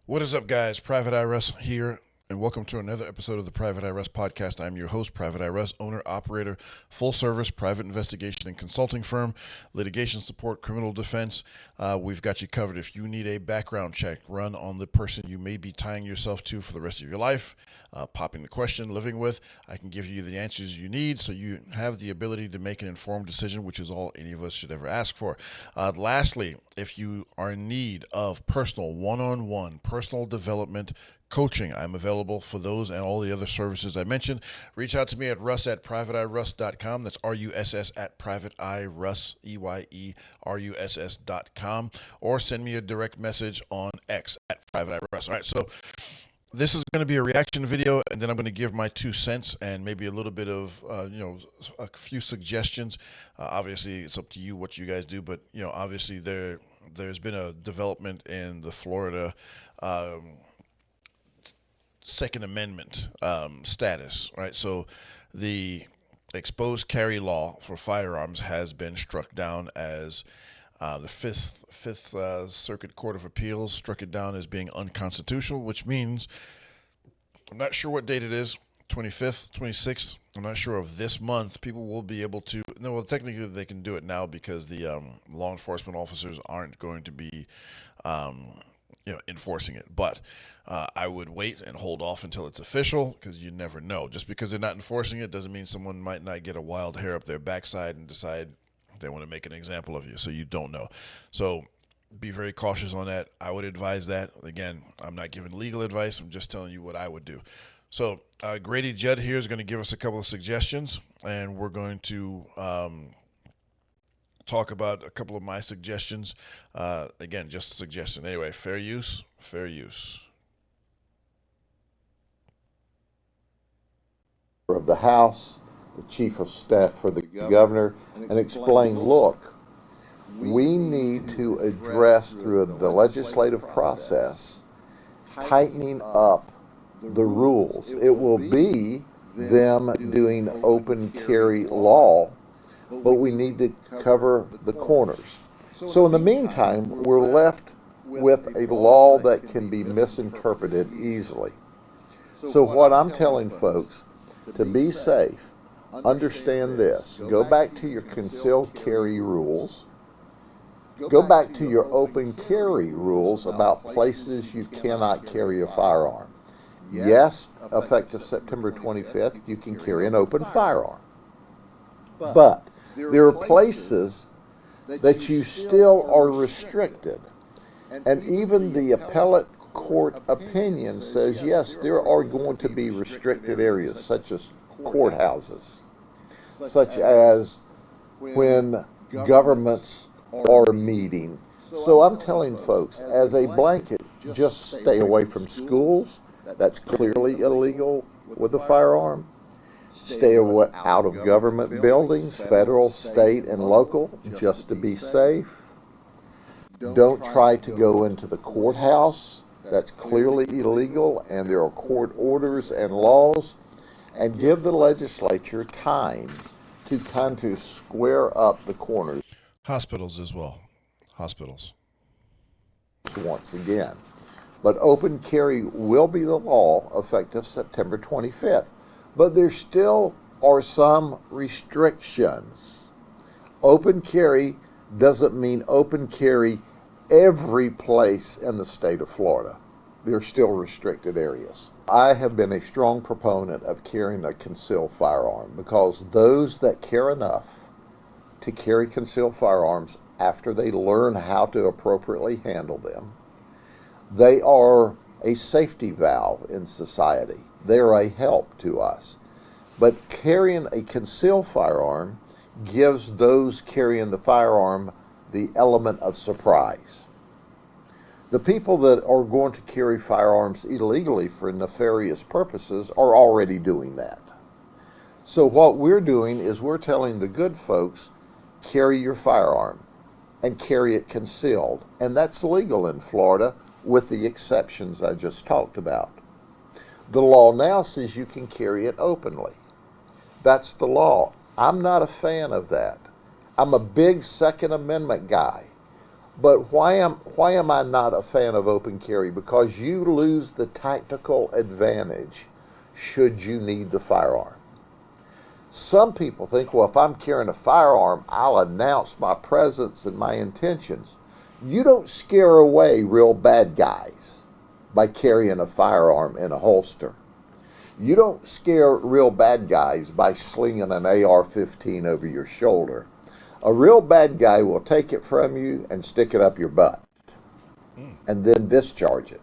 What is up, guys? Private Eye Russ here, and welcome to another episode of the Private Eye Russ podcast. I'm your host, Private Eye Russ, owner, operator, full-service private investigation and consulting firm, litigation support, criminal defense. We've got you covered. If you need a background check run on the person you may be tying yourself to for the rest of your life, popping the question, living with, I can give you the answers you need so you have the ability to make an informed decision, which is all any of us should ever ask for. Lastly, if you are in need of personal one-on-one personal development coaching, I'm available for those and all the other services I mentioned. Reach out to me at russ@privateeyeruss.com. That's RUSS at privateeyeruss, EYERUSS.com, or send me a direct message on X at privateeyeruss. All right, so this is going to be a reaction video, and then I'm going to give my 2 cents and maybe a little bit of, a few suggestions. Obviously, it's up to you what you guys do, but, obviously there's been a development in the Florida Second Amendment status, right? So the exposed carry law for firearms has been struck down as the Fifth Circuit Court of Appeals struck it down as being unconstitutional, which means I'm not sure what date it is, 25th, 26th. I'm not sure of this month. People will be able to. No, well, technically they can do it now because the law enforcement officers aren't going to be, enforcing it. But I would wait and hold off until it's official because you never know. Just because they're not enforcing it doesn't mean someone might not get a wild hair up their backside and decide they want to make an example of you. So you don't know. So be very cautious on that. I would advise that. Again, I'm not giving legal advice. I'm just telling you what I would do. So Grady Judd here is going to give us a couple of suggestions, and we're going to talk about a couple of my suggestions. Again, just a suggestion. Anyway, fair use, fair use. Of the House, the Chief of Staff for the Governor, and explain, look, we need to address through the legislative process tightening up the rules. It will be them doing open carry law, but we need to cover the corners. So in the meantime, we're left with a law that can be misinterpreted easily. So what I'm telling folks, to be safe, understand this. Go back to your concealed carry rules. Go back to your open carry rules about places you cannot carry a firearm. Yes, effective September 25th, you can carry an open firearm. But there are places that you still are restricted. And even the appellate court opinion says, yes, there are going to be restricted areas, such as courthouses, such as when governments are meeting. So I'm telling folks, as a blanket, just stay away from schools. That's clearly illegal with a firearm. Stay away out of government buildings, federal, state, and local, just to be safe. Don't try to go into the courthouse. That's clearly illegal, and there are court orders and laws. And give the legislature time to kind of square up the corners. Hospitals as well. Hospitals. Once again. But open carry will be the law effective September 25th. But there still are some restrictions. Open carry doesn't mean open carry every place in the state of Florida. There are still restricted areas. I have been a strong proponent of carrying a concealed firearm because those that care enough to carry concealed firearms after they learn how to appropriately handle them, they are a safety valve in society. They're a help to us. But carrying a concealed firearm gives those carrying the firearm the element of surprise. The people that are going to carry firearms illegally for nefarious purposes are already doing that. So what we're doing is we're telling the good folks, carry your firearm and carry it concealed. And that's legal in Florida with the exceptions I just talked about. The law now says you can carry it openly. That's the law. I'm not a fan of that. I'm a big Second Amendment guy. But why am I not a fan of open carry? Because you lose the tactical advantage should you need the firearm. Some people think, well, if I'm carrying a firearm, I'll announce my presence and my intentions. You don't scare away real bad guys by carrying a firearm in a holster. You don't scare real bad guys by slinging an AR-15 over your shoulder. A real bad guy will take it from you and stick it up your butt and then discharge it.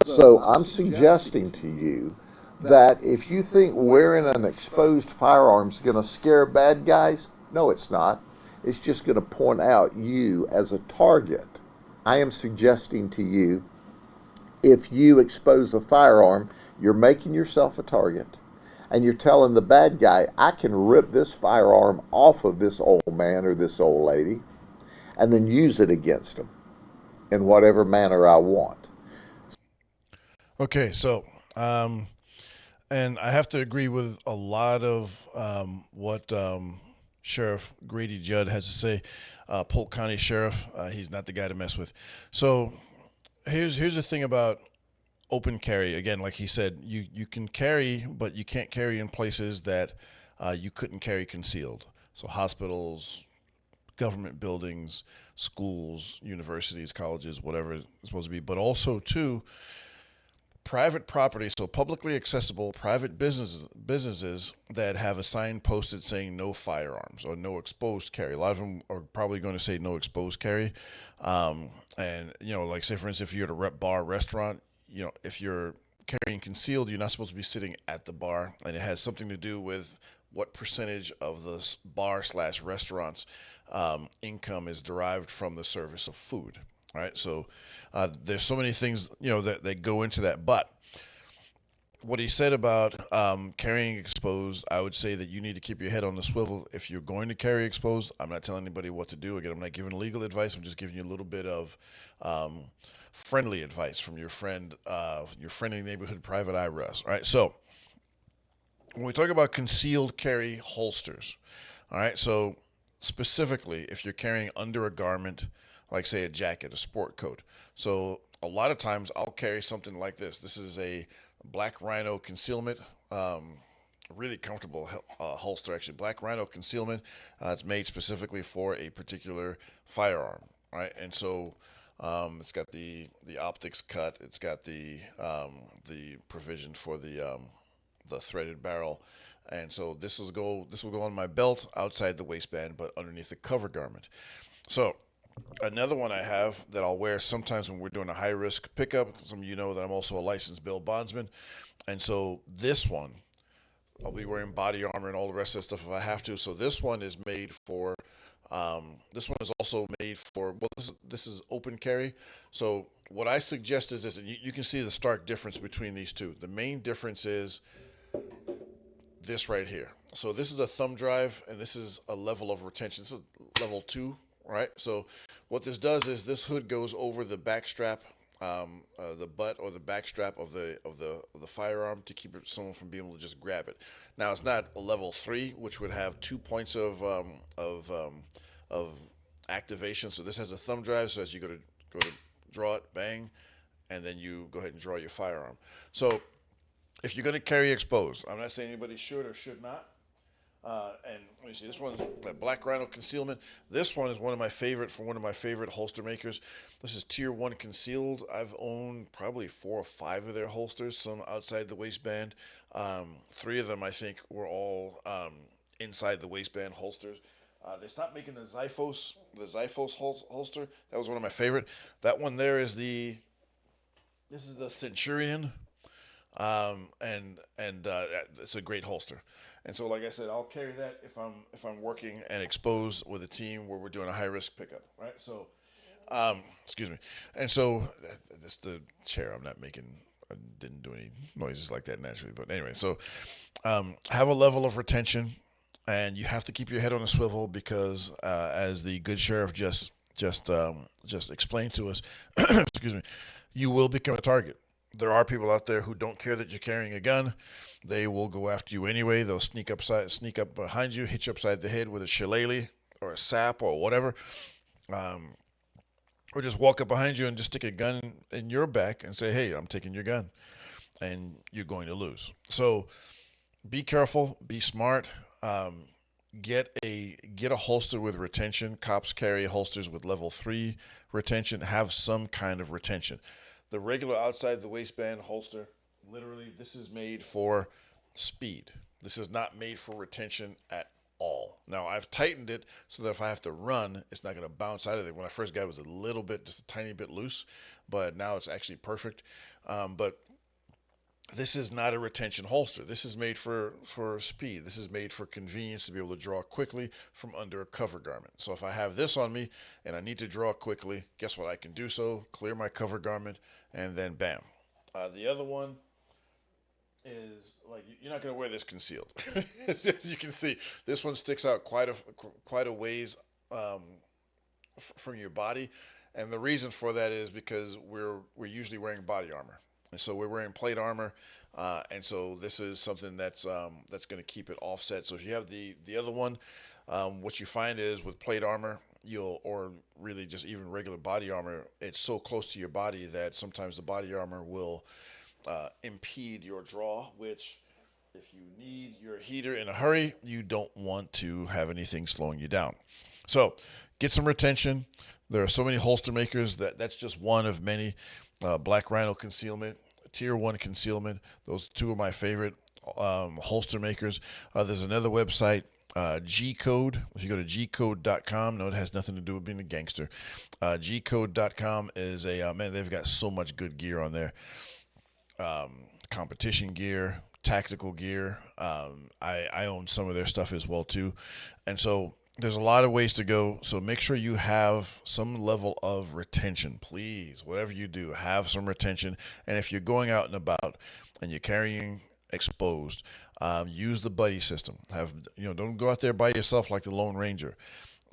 So I'm suggesting to you that if you think wearing an exposed firearm is going to scare bad guys, no, it's not. It's just going to point out you as a target. I am suggesting to you, if you expose a firearm, you're making yourself a target. And you're telling the bad guy, I can rip this firearm off of this old man or this old lady and then use it against them in whatever manner I want. Okay, so and I have to agree with a lot of what Sheriff Grady Judd has to say. Polk County Sheriff, he's not the guy to mess with. So here's the thing about open carry. Again, like he said, you can carry, but you can't carry in places that you couldn't carry concealed. So hospitals, government buildings, schools, universities, colleges, whatever it's supposed to be. But also, too, private property, so publicly accessible private businesses that have a sign posted saying no firearms or no exposed carry. A lot of them are probably going to say no exposed carry. And, like say, for instance, if you're at a bar restaurant, if you're carrying concealed, you're not supposed to be sitting at the bar. And it has something to do with what percentage of the bar/restaurant's income is derived from the service of food. Right, so there's so many things that go into that. But what he said about carrying exposed, I would say that you need to keep your head on the swivel if you're going to carry exposed. I'm not telling anybody what to do. Again, I'm not giving legal advice. I'm just giving you a little bit of friendly advice from your friendly neighborhood Private Eye Russ. All right, so when we talk about concealed carry holsters, all right, so specifically if you're carrying under a garment, like say a jacket, a sport coat. So a lot of times I'll carry something like this. This is a Black Rhino concealment, really comfortable holster actually. Black Rhino concealment. It's made specifically for a particular firearm, right? And so it's got the optics cut. It's got the provision for the threaded barrel. And so this will go on my belt outside the waistband, but underneath the cover garment. So another one I have that I'll wear sometimes when we're doing a high risk pickup. Some of you know that I'm also a licensed bail bondsman. And so this one, I'll be wearing body armor and all the rest of that stuff if I have to. So this one is made for, this one is also made for, well, this is open carry. So what I suggest is this, and you can see the stark difference between these two. The main difference is this right here. So this is a thumb drive, and this is a level of retention. This is level 2. Right, so what this does is this hood goes over the back strap, the butt or the back strap of the firearm to keep someone from being able to just grab it. Now it's not a level 3, which would have 2 points of activation. So this has a thumb drive. So as you go to draw it, bang, and then you go ahead and draw your firearm. So if you're going to carry exposed, I'm not saying anybody should or should not. And let me see, this one's Black Rhino concealment. This one is one of my favorite holster makers. This is Tier 1 concealed. I've owned probably 4 or 5 of their holsters, some outside the waistband. 3 of them, I think, were all inside the waistband holsters. They stopped making the Xiphos holster. That was one of my favorite. That one there is this is the Centurion. And it's a great holster. And so, like I said, I'll carry that if I'm working and exposed with a team where we're doing a high risk pickup, right? So, excuse me. And so, that's the chair. I didn't do any noises like that naturally, but anyway. So, have a level of retention, and you have to keep your head on a swivel because, as the good sheriff just explained to us, excuse me, you will become a target. There are people out there who don't care that you're carrying a gun. They will go after you anyway. They'll sneak up behind you, hit you upside the head with a shillelagh or a sap or whatever. or just walk up behind you and just stick a gun in your back and say, "Hey, I'm taking your gun," and you're going to lose. So be careful, be smart. Get a holster with retention. Cops carry holsters with level 3 retention. Have some kind of retention. The regular outside the waistband holster, literally, this is made for speed. This is not made for retention at all. Now, I've tightened it so that if I have to run, it's not going to bounce out of there. When I first got it, was a little bit, just a tiny bit loose, but now it's actually perfect. But this is not a retention holster. This is made for speed. This is made for convenience to be able to draw quickly from under a cover garment. So if I have this on me and I need to draw quickly, guess what? I can do so, clear my cover garment, and then bam. The other one is, like, you're not going to wear this concealed. As you can see, this one sticks out quite a ways from your body, and the reason for that is because we're usually wearing body armor. And so we're wearing plate armor, and so this is something that's going to keep it offset. So if you have the other one, what you find is with plate armor, or really just even regular body armor, it's so close to your body that sometimes the body armor will impede your draw, which, if you need your heater in a hurry, you don't want to have anything slowing you down. So get some retention. There are so many holster makers that's just one of many. Black Rhino Concealment, Tier 1 Concealment. Those two are my favorite holster makers. There's another website, G-Code. If you go to gcode.com, no, it has nothing to do with being a gangster. Gcode.com is man, they've got so much good gear on there. Competition gear, tactical gear. I own some of their stuff as well, too. And so there's a lot of ways to go, so make sure you have some level of retention. Please, whatever you do, have some retention. And if you're going out and about and you're carrying exposed, use the buddy system. Don't go out there by yourself like the Lone Ranger.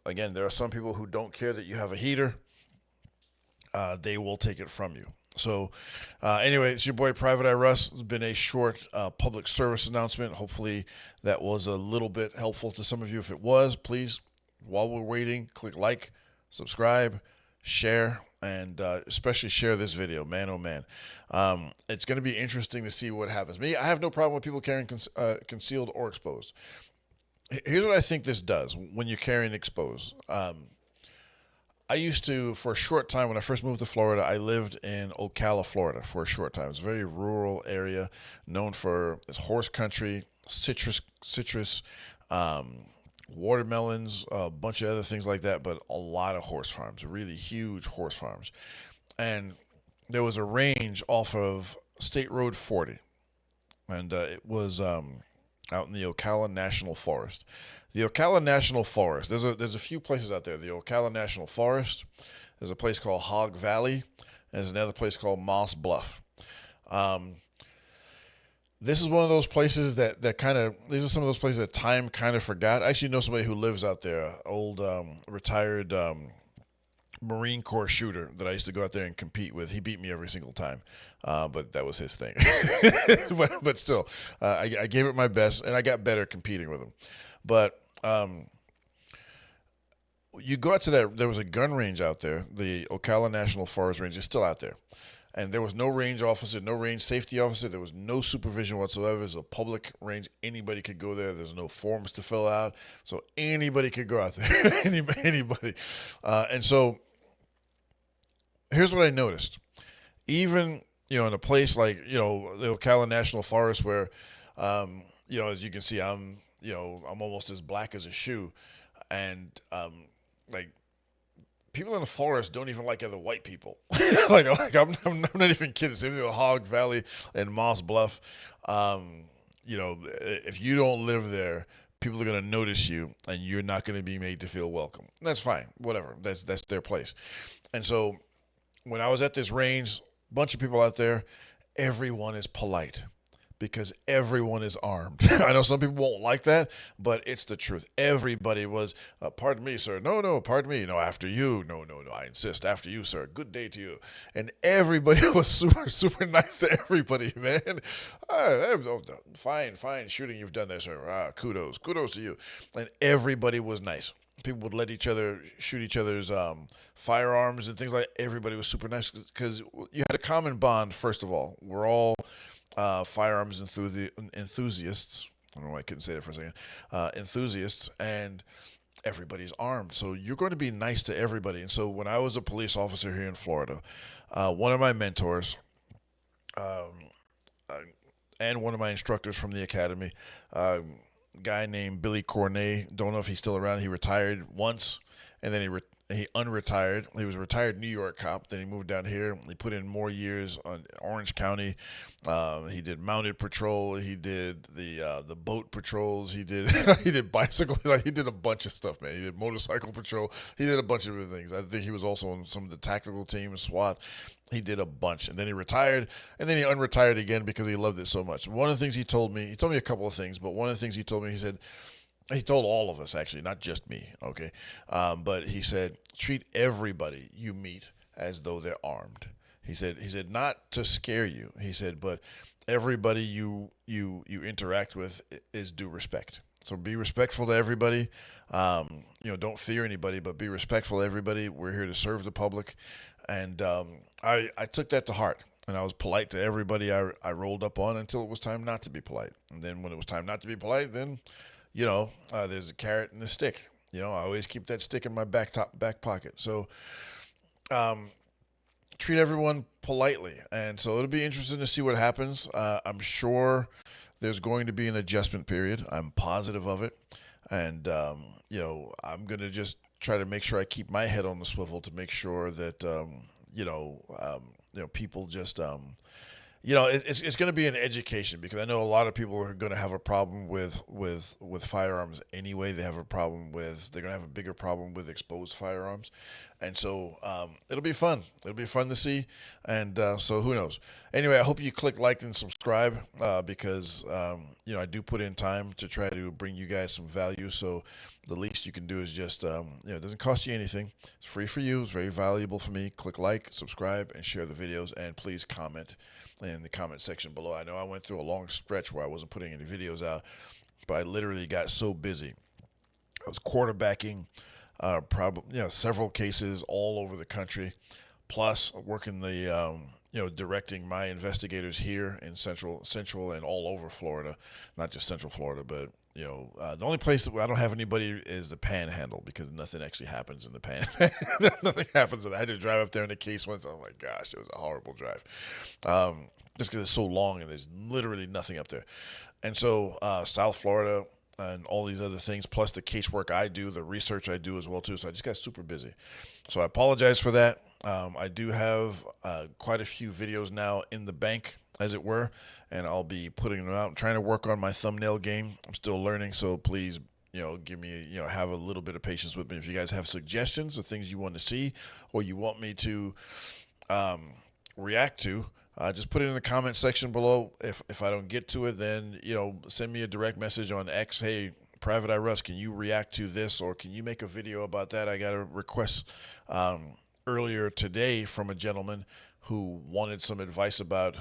Again, there are some people who don't care that you have a heater. They will take it from you. So anyway, it's your boy Private Eye Russ. It's been a short public service announcement. Hopefully that was a little bit helpful to some of you. If it was, please, while we're waiting, click like, subscribe, share, and especially share this video. Man, oh man. It's going to be interesting to see what happens. Me, I have no problem with people carrying concealed or exposed. Here's what I think this does when you're carrying exposed. I used to, for a short time, when I first moved to Florida, I lived in Ocala, Florida for a short time. It's a very rural area known for its horse country, citrus, watermelons, a bunch of other things like that, but a lot of horse farms, really huge horse farms. And there was a range off of State Road 40, and it was out in the Ocala National Forest. The Ocala National Forest, there's a few places out there. The Ocala National Forest, there's a place called Hog Valley, and there's another place called Moss Bluff. This is one of those places these are some of those places that time kind of forgot. I actually know somebody who lives out there, old retired Marine Corps shooter that I used to go out there and compete with. He beat me every single time, but that was his thing. but still, I gave it my best, and I got better competing with him. But you go out to there was a gun range out there. The Ocala National Forest Range is still out there. And there was no range officer, no range safety officer. There was no supervision whatsoever. It was a public range. Anybody could go there. There's no forms to fill out. So anybody could go out there. Anybody. And so here's what I noticed. Even, in a place like, the Ocala National Forest where, as you can see, I'm almost as black as a shoe. And, people in the forest don't even like other white people. I'm not even kidding. Same thing with Hog Valley and Moss Bluff. If you don't live there, people are going to notice you, and you're not going to be made to feel welcome. That's fine. Whatever. That's their place. And so when I was at this range, a bunch of people out there, everyone is polite. Because everyone is armed. I know some people won't like that, but it's the truth. Everybody was, pardon me, sir. No, pardon me. No, after you. No, I insist. After you, sir. Good day to you. And everybody was super, super nice to everybody, man. Fine shooting you've done there, sir. Kudos to you. And everybody was nice. people would let each other shoot each other's firearms and things like that. Everybody was super nice because you had a common bond. First of all, we're all firearms enthusiasts. I don't know why I couldn't say that for a second. Enthusiasts, and everybody's armed. So you're going to be nice to everybody. And so when I was a police officer here in Florida, one of my mentors and one of my instructors from the academy, guy named Billy Cornet, don't know if he's still around. He retired once, and then he unretired. He was a retired New York cop. Then he moved down here. He put in more years on Orange County. He did mounted patrol. He did the boat patrols. He did he did bicycle. Like, he did a bunch of stuff, man. He did motorcycle patrol. He did a bunch of other things. I think he was also on some of the tactical team, SWAT. He did a bunch, and then he retired, and then he unretired again because he loved it so much. One of the things he told me a couple of things, but one of the things he told me, he told all of us, actually, not just me, okay? But he said, treat everybody you meet as though they're armed. He said, not to scare you. He said, but everybody you interact with is due respect. So be respectful to everybody. Don't fear anybody, but be respectful to everybody. We're here to serve the public. And I took that to heart. And I was polite to everybody I rolled up on until it was time not to be polite. And then when it was time not to be polite, then there's a carrot and a stick. I always keep that stick in my back pocket. So treat everyone politely. And so it'll be interesting to see what happens. I'm sure there's going to be an adjustment period. I'm positive of it. And, I'm going to just try to make sure I keep my head on the swivel to make sure that, people just, it's going to be an education, because I know a lot of people are going to have a problem with firearms anyway. They're going to have a bigger problem with exposed firearms. And so it'll be fun. It'll be fun to see. And so who knows? Anyway, I hope you click like and subscribe because, I do put in time to try to bring you guys some value. So the least you can do is just, it doesn't cost you anything. It's free for you. It's very valuable for me. Click like, subscribe, and share the videos. And please comment in the comment section below. I know I went through a long stretch where I wasn't putting any videos out, but I literally got so busy. I was quarterbacking several cases all over the country, plus working directing my investigators here in central and all over Florida, not just Central Florida, but the only place that I don't have anybody is the Panhandle, because nothing actually happens in the Panhandle. Nothing happens. I had to drive up there in a case once. Oh my gosh, it was a horrible drive. Just because it's so long and there's literally nothing up there. And so South Florida and all these other things, plus the casework I do, the research I do as well too. So I just got super busy. So I apologize for that. I do have quite a few videos now in the bank, as it were, and I'll be putting them out. I'm trying to work on my thumbnail game. I'm still learning, so please, give me, have a little bit of patience with me. If you guys have suggestions of things you want to see or you want me to react to, just put it in the comment section below. If I don't get to it, then, send me a direct message on X. Hey, Private Eye Russ, can you react to this, or can you make a video about that? I got a request earlier today from a gentleman who wanted some advice about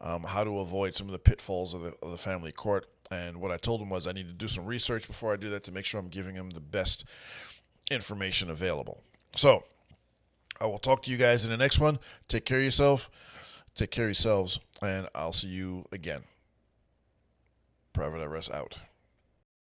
how to avoid some of the pitfalls of the family court. And what I told him was I need to do some research before I do that to make sure I'm giving him the best information available. So I will talk to you guys in the next one. Take care of yourself. Take care of yourselves, and I'll see you again. Private Eye Russ out.